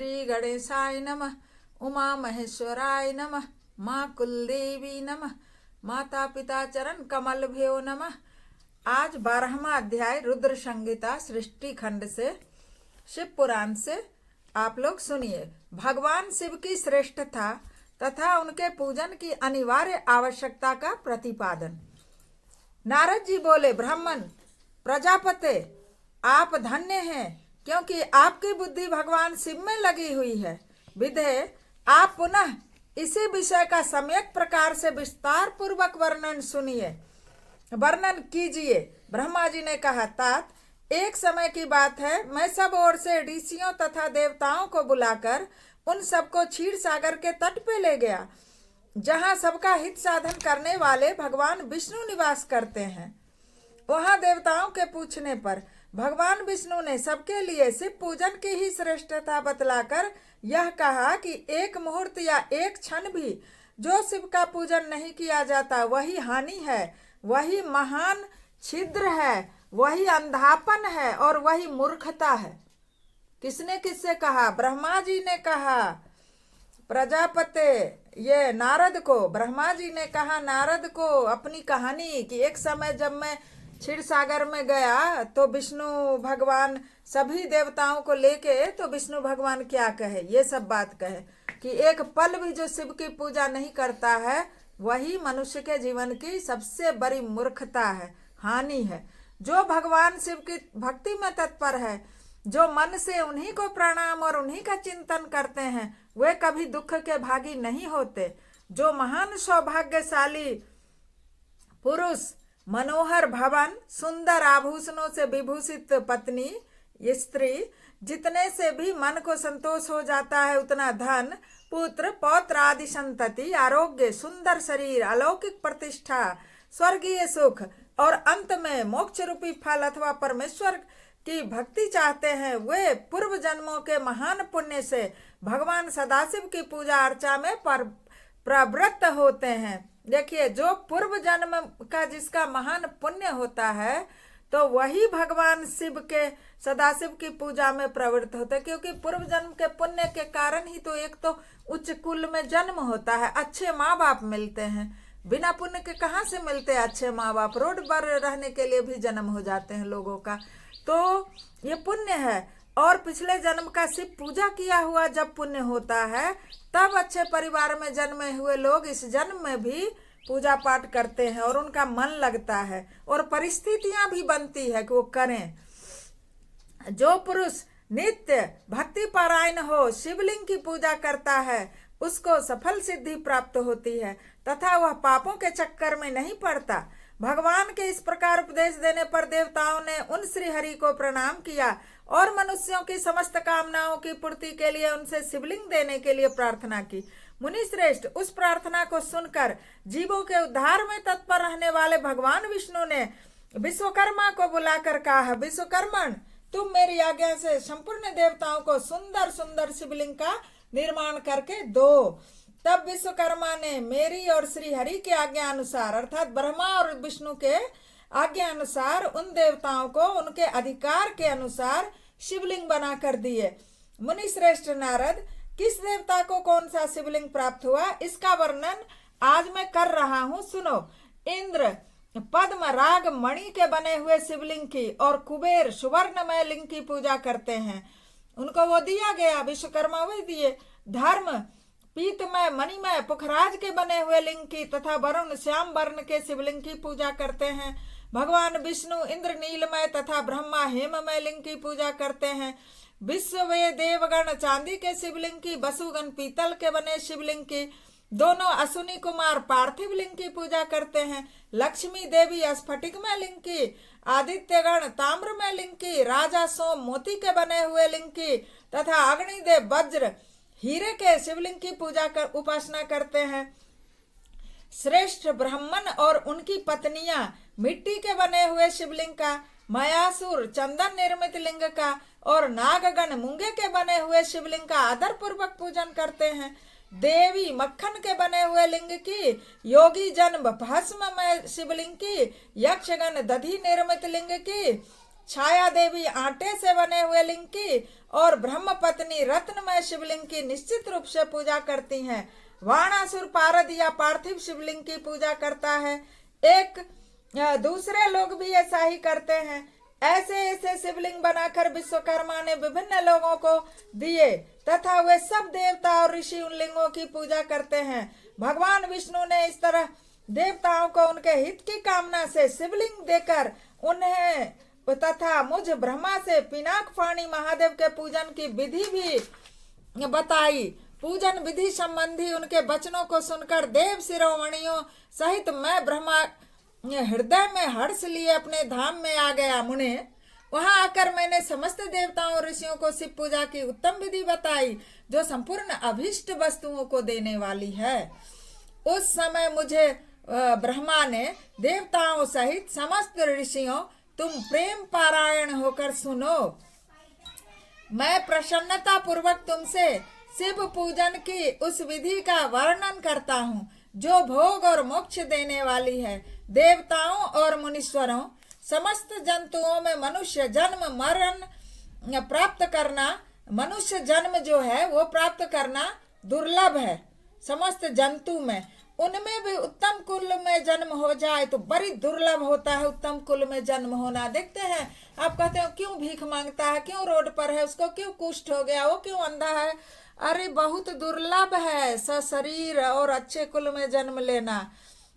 श्री गणेशाय नमः। उमा महेश्वराय नमः। माँ कुलदेवी नमः। माता पिता चरण कमल भ्यो नमः। आज 12वां अध्याय रुद्र संहिता सृष्टि खंड से शिव पुराण से आप लोग सुनिए। भगवान शिव की श्रेष्ठता तथा उनके पूजन की अनिवार्य आवश्यकता का प्रतिपादन। नारद जी बोले, ब्राह्मण प्रजापते, आप धन्य हैं, क्योंकि आपकी बुद्धि भगवान शिव में लगी हुई है। विधे आप पुनः इसी विषय का सम्यक प्रकार से विस्तार पूर्वक वर्णन कीजिए। ब्रह्मा जी ने कहा, तात, एक समय की बात है, मैं सब ओर से ऋषियों तथा देवताओं को बुलाकर उन सबको क्षीर सागर के तट पे ले गया, जहाँ सबका हित साधन करने वाले भगवान विष्णु निवास करते हैं। वहां देवताओं के पूछने पर भगवान विष्णु ने सबके लिए शिव पूजन की ही श्रेष्ठता बतलाकर यह कहा कि एक मुहूर्त या एक क्षण भी जो शिव का पूजन नहीं किया जाता वही हानि है, वही महान छिद्र है, वही अंधापन है और वही मूर्खता है। किसने किससे कहा? ब्रह्मा जी ने कहा प्रजापते, ये नारद को। ब्रह्मा जी ने कहा नारद को अपनी कहानी कि एक समय जब मैं क्षीर सागर में गया तो विष्णु भगवान सभी देवताओं को लेके, तो विष्णु भगवान क्या कहे, ये सब बात कहे कि एक पल भी जो शिव की पूजा नहीं करता है वही मनुष्य के जीवन की सबसे बड़ी मूर्खता है, हानि है। जो भगवान शिव की भक्ति में तत्पर है, जो मन से उन्हीं को प्रणाम और उन्हीं का चिंतन करते हैं, वे कभी दुख के भागी नहीं होते। जो महान सौभाग्यशाली पुरुष मनोहर भवन, सुंदर आभूषणों से विभूषित पत्नी, स्त्री, जितने से भी मन को संतोष हो जाता है उतना धन, पुत्र, पौत्र आदि संतति, आरोग्य, सुंदर शरीर, अलौकिक प्रतिष्ठा, स्वर्गीय सुख और अंत में मोक्ष रूपी फल अथवा परमेश्वर की भक्ति चाहते हैं, वे पूर्व जन्मों के महान पुण्य से भगवान सदाशिव की पूजा अर्चा में प्रवृत्त होते हैं। देखिए, जो पूर्व जन्म का जिसका महान पुण्य होता है तो वही भगवान शिव के सदाशिव की पूजा में प्रवृत्त होते हैं, क्योंकि पूर्व जन्म के पुण्य के कारण ही तो एक तो उच्च कुल में जन्म होता है, अच्छे माँ बाप मिलते हैं। बिना पुण्य के कहाँ से मिलते हैं अच्छे माँ बाप? रोड पर रहने के लिए भी जन्म हो जाते हैं लोगों का, तो ये पुण्य है। और पिछले जन्म का शिव पूजा किया हुआ जब पुण्य होता है तब अच्छे परिवार में जन्मे हुए लोग इस जन्म में भी पूजा पाठ करते हैं और उनका मन लगता है और परिस्थितियां भी बनती है कि वो करें। जो पुरुष नित्य भक्ति पारायण हो, शिवलिंग की पूजा करता है, उसको सफल सिद्धि प्राप्त होती है तथा वह पापों के चक्कर में नहीं पड़ता। भगवान के इस प्रकार उपदेश देने पर देवताओं ने उन श्री हरि को प्रणाम किया और मनुष्यों की समस्त कामनाओं की पूर्ति के लिए उनसे शिवलिंग देने के लिए प्रार्थना की। मुनि श्रेष्ठ, उस प्रार्थना को सुनकर जीवों के उद्धार में तत्पर रहने वाले भगवान विष्णु ने विश्वकर्मा को बुलाकर कहा, विश्वकर्मण, तुम मेरी आज्ञा से संपूर्ण देवताओं को सुंदर सुंदर शिवलिंग का निर्माण करके दो। तब विश्वकर्मा ने मेरी और श्री हरि के आज्ञा अनुसार, अर्थात ब्रह्मा और विष्णु के आज्ञा अनुसार, उन देवताओं को उनके अधिकार के अनुसार शिवलिंग बना कर दिए। मुनि श्रेष्ठ नारद, किस देवता को कौन सा शिवलिंग प्राप्त हुआ, इसका वर्णन आज मैं कर रहा हूँ, सुनो। इंद्र पद्म राग मणि के बने हुए शिवलिंग की और कुबेर सुवर्णमय लिंग की पूजा करते हैं, उनको वो दिया गया, विश्वकर्मा वही दिए। धर्म पीतमय मणिमय पुखराज के बने हुए लिंग की तथा वरुण श्याम वर्ण के शिवलिंग की पूजा करते हैं। भगवान विष्णु इंद्र नीलमय तथा ब्रह्मा हेममय लिंग की पूजा करते हैं। विश्व वे देवगण चांदी के शिवलिंग की, वसुगण पीतल के बने शिवलिंग की, दोनों अश्विनी कुमार पार्थिव लिंग की पूजा करते हैं। लक्ष्मी देवी स्फटिकमय लिंग की, आदित्यगण ताम्रमय लिंग की, राजा सोम मोती के बने हुए लिंग की तथा अग्निदेव वज्र हीरे के शिवलिंग की पूजा कर उपासना करते हैं। श्रेष्ठ ब्राह्मण और उनकी पत्नियां मिट्टी के बने हुए शिवलिंग का, मयासुर चंदन निर्मित लिंग का और नागगण मूंगे के बने हुए शिवलिंग का आदर पूर्वक पूजन करते हैं। देवी मक्खन के बने हुए लिंग की, योगी जन भस्ममय शिवलिंग की, यक्षगण दधि निर्मित लिंग की, छाया देवी आटे से बने हुए लिंग की और ब्रह्म पत्नी रत्नमय शिवलिंग की निश्चित रूप से पूजा करती हैं। वाणासुर पारद या पार्थिव शिवलिंग की पूजा करता है। एक दूसरे लोग भी ऐसा ही करते हैं। ऐसे ऐसे शिवलिंग बनाकर विश्वकर्मा ने विभिन्न लोगों को दिए तथा वे सब देवता और ऋषि उन लिंगों की पूजा करते हैं। भगवान विष्णु ने इस तरह देवताओं को उनके हित की कामना से शिवलिंग देकर उन्हें तथा मुझ ब्रह्मा से पिनाक फाणी महादेव के पूजन की विधि भी बताई। पूजन विधि संबंधी उनके वचनों को सुनकर देव शिरोमणियों सहित मैं ब्रह्मा हृदय में हर्ष लिए अपने धाम में आ गया। मुने, वहां आकर मैंने समस्त देवताओं और ऋषियों को शिव पूजा की उत्तम विधि बताई जो संपूर्ण अभीष्ट वस्तुओं को देने वाली है। उस समय मुझे ब्रह्मा ने देवताओं सहित समस्त ऋषियों, तुम प्रेम पारायण होकर सुनो। मैं प्रसन्नता पूर्वक तुमसे शिव पूजन की उस विधि का वर्णन करता हूँ जो भोग और मोक्ष देने वाली है। देवताओं और मुनीश्वरों, समस्त जंतुओं में मनुष्य जन्म मरण प्राप्त करना, मनुष्य जन्म जो है वो प्राप्त करना दुर्लभ है। समस्त जंतु में, उनमें भी उत्तम कुल में जन्म हो जाए तो बड़ी दुर्लभ होता है उत्तम कुल में जन्म होना। देखते हैं, आप कहते हो क्यों भीख मांगता है, क्यों रोड पर है, उसको क्यों कुष्ठ हो गया, वो क्यों अंधा है। अरे बहुत दुर्लभ है सशरीर और अच्छे कुल में जन्म लेना,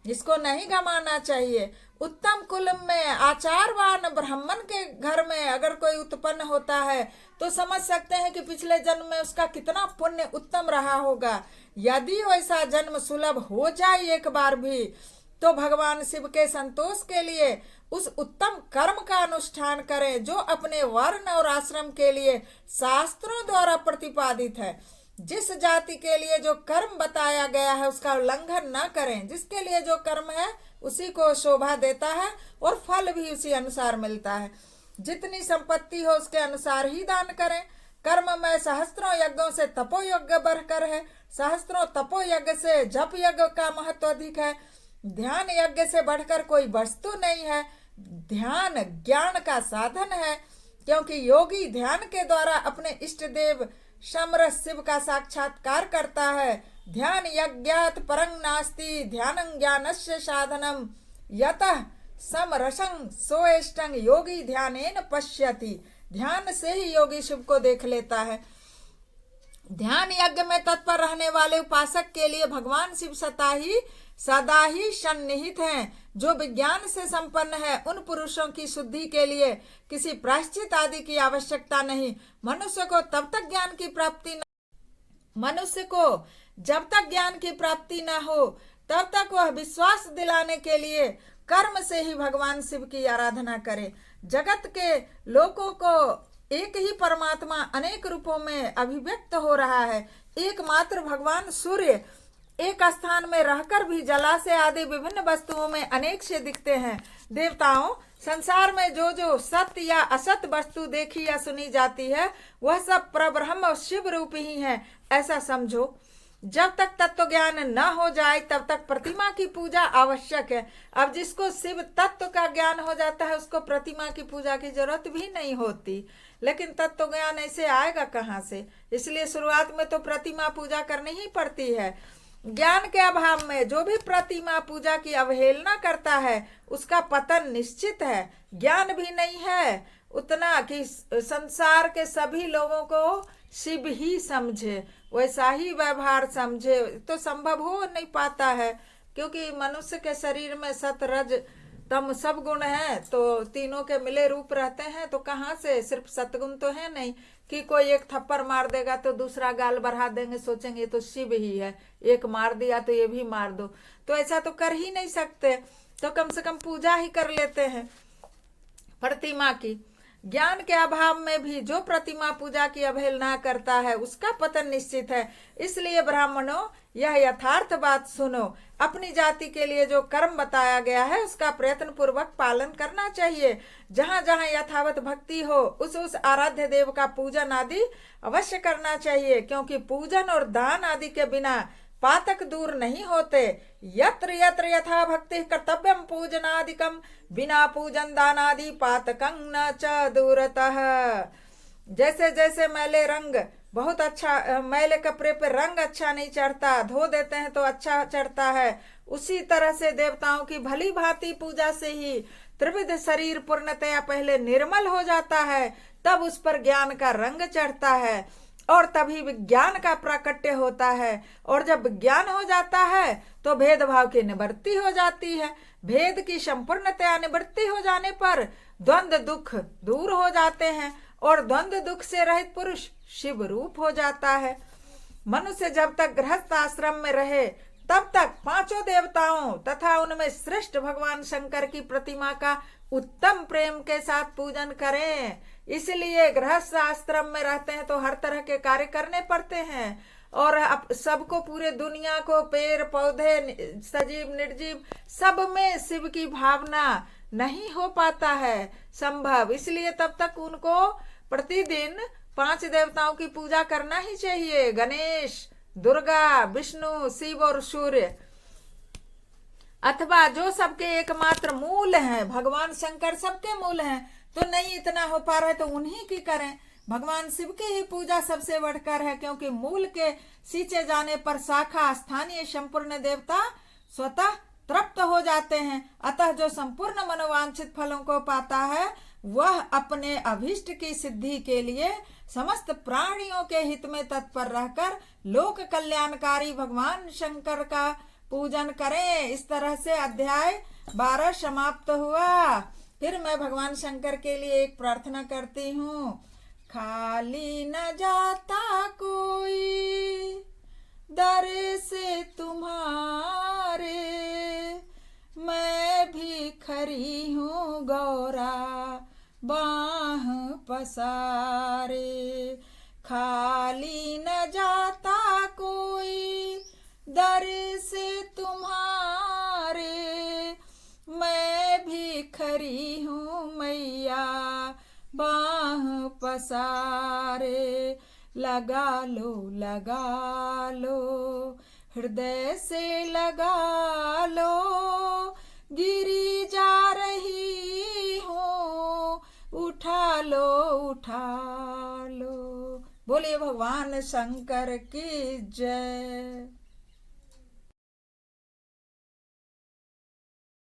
इसको नहीं गंवाना चाहिए। उत्तम कुल में आचारवान ब्राह्मण के घर में अगर कोई उत्पन्न होता है तो समझ सकते हैं कि पिछले जन्म में उसका कितना पुण्य उत्तम रहा होगा। यदि वैसा जन्म सुलभ हो जाए एक बार भी तो भगवान शिव के संतोष के लिए उस उत्तम कर्म का अनुष्ठान करें जो अपने वर्ण और आश्रम के लिए शास्त्रों द्वारा प्रतिपादित है। जिस जाति के लिए जो कर्म बताया गया है उसका उल्लंघन न करें। जिसके लिए जो कर्म है उसी को शोभा देता है और फल भी उसी अनुसार मिलता है। जितनी संपत्ति हो उसके अनुसार ही दान करें। कर्म में सहस्त्रों यज्ञों से तपो यज्ञ बढ़कर है। सहस्त्रों तपो यज्ञ से जप यज्ञ का महत्व अधिक है। ध्यान यज्ञ से बढ़कर कोई वस्तु नहीं है। ध्यान ज्ञान का साधन है, क्योंकि योगी ध्यान के द्वारा अपने इष्ट देव समरस शिव का साक्षात्कार करता है। ध्यान यज्ञात परं नास्ति ध्यानं ज्ञानस्य साधनम यतः समरसं सोएष्टं योगी ध्यानेन पश्यति। ध्यान से ही योगी शिव को देख लेता है। ध्यान यज्ञ में तत्पर रहने वाले उपासक के लिए भगवान शिव सदा ही सन्निहित हैं। जो विज्ञान से संपन्न है उन पुरुषों की शुद्धि के लिए किसी प्रायश्चित आदि की आवश्यकता नहीं। मनुष्य को जब तक ज्ञान की प्राप्ति न हो तब तक वह विश्वास दिलाने के लिए कर्म से ही भगवान शिव की आराधना करे। जगत के लोगों को एक ही परमात्मा अनेक रूपों में अभिव्यक्त हो रहा है। एकमात्र भगवान सूर्य एक स्थान में रहकर भी जलाशय आदि विभिन्न वस्तुओं में अनेक से दिखते हैं। देवताओं, संसार में जो जो सत्य या असत वस्तु देखी या सुनी जाती है वह सब परब्रह्म शिव रूप ही है, ऐसा समझो। जब तक तत्व ज्ञान न हो जाए तब तक प्रतिमा की पूजा आवश्यक है। अब जिसको शिव तत्व का ज्ञान हो जाता है उसको प्रतिमा की पूजा की जरूरत भी नहीं होती। लेकिन तत्व ज्ञान ऐसे आएगा कहाँ से? इसलिए शुरुआत में तो प्रतिमा पूजा करनी ही पड़ती है। ज्ञान के अभाव में जो भी प्रतिमा पूजा की अवहेलना करता है उसका पतन निश्चित है। ज्ञान भी नहीं है उतना कि संसार के सभी लोगों को शिव ही समझे, वैसा ही व्यवहार समझे, तो संभव हो नहीं पाता है। क्योंकि मनुष्य के शरीर में सत रज तम सब गुण है, तो तीनों के मिले रूप रहते हैं। तो कहाँ से? सिर्फ सतगुण तो है नहीं कि कोई एक थप्पड़ मार देगा तो दूसरा गाल बढ़ा देंगे, सोचेंगे तो शिव ही है, एक मार दिया तो ये भी मार दो। तो ऐसा तो कर ही नहीं सकते, तो कम से कम पूजा ही कर लेते हैं प्रतिमा की। ज्ञान के अभाव में भी जो प्रतिमा पूजा की अवहेलना करता है उसका पतन निश्चित है। इसलिए ब्राह्मणों, यह यथार्थ बात सुनो। अपनी जाति के लिए जो कर्म बताया गया है उसका प्रयत्न पूर्वक पालन करना चाहिए। जहाँ जहाँ यथावत भक्ति हो उस आराध्य देव का पूजन आदि अवश्य करना चाहिए, क्योंकि पूजन और दान आदि के बिना पातक दूर नहीं होते। यत्र यत्र यथा भक्ति कर्तव्यम पूजनादिकम, बिना पूजन दानादि पातकं न च दूरतः। जैसे जैसे मैले रंग बहुत अच्छा, मैले कपड़े पे रंग अच्छा नहीं चढ़ता, धो देते हैं तो अच्छा चढ़ता है, उसी तरह से देवताओं की भली भांति पूजा से ही त्रिविध शरीर पूर्णतया पहले निर्मल हो जाता है, तब उस पर ज्ञान का रंग चढ़ता है और तभी विज्ञान का प्राकट्य होता है। और जब विज्ञान हो जाता है तो भेदभाव की निवृत्ति हो जाती है। भेद की संपूर्णतया निवृत्ति हो जाने पर द्वंद्व दुख दूर हो जाते हैं और द्वंद्व दुख से रहित पुरुष शिव रूप हो जाता है। मनुष्य जब तक गृहस्थ आश्रम में रहे तब तक पांचों देवताओं तथा उनमें श्रेष्ठ भगवान शंकर की प्रतिमा का उत्तम प्रेम के साथ पूजन करें। इसलिए गृहस्थ आश्रम में रहते हैं तो हर तरह के कार्य करने पड़ते हैं और सबको, पूरे दुनिया को, पेड़ पौधे, सजीव निर्जीव, सब में शिव की भावना नहीं हो पाता है संभव। इसलिए तब तक उनको प्रतिदिन 5 देवताओं की पूजा करना ही चाहिए, गणेश, दुर्गा, विष्णु, शिव और सूर्य, अथवा जो सबके एकमात्र मूल हैं। भगवान शंकर सबके मूल हैं, तो नहीं इतना हो पा रहा है तो उन्हीं की करें। भगवान शिव की ही पूजा सबसे बढ़कर है, क्योंकि मूल के सींचे जाने पर शाखा स्थानीय संपूर्ण देवता स्वतः तृप्त हो जाते हैं। अतः जो संपूर्ण मनोवांछित फलों को पाता है वह अपने अभीष्ट की सिद्धि के लिए समस्त प्राणियों के हित में तत्पर रहकर लोक कल्याणकारी भगवान शंकर का पूजन करें। इस तरह से अध्याय 12 समाप्त हुआ। फिर मैं भगवान शंकर के लिए एक प्रार्थना करती हूँ। खाली न जाता कोई दर से तुम्हारे, मैं भी खरी हूँ गौरा बाह पसारे। खाली न जाता कोई दर से तुम्हारे, मैं भी खरी हूँ मैया बाह पसारे। लगा लो हृदय से लगा लो, गिरी जा रही हूँ उठा लो। बोलिए भगवान शंकर की जय।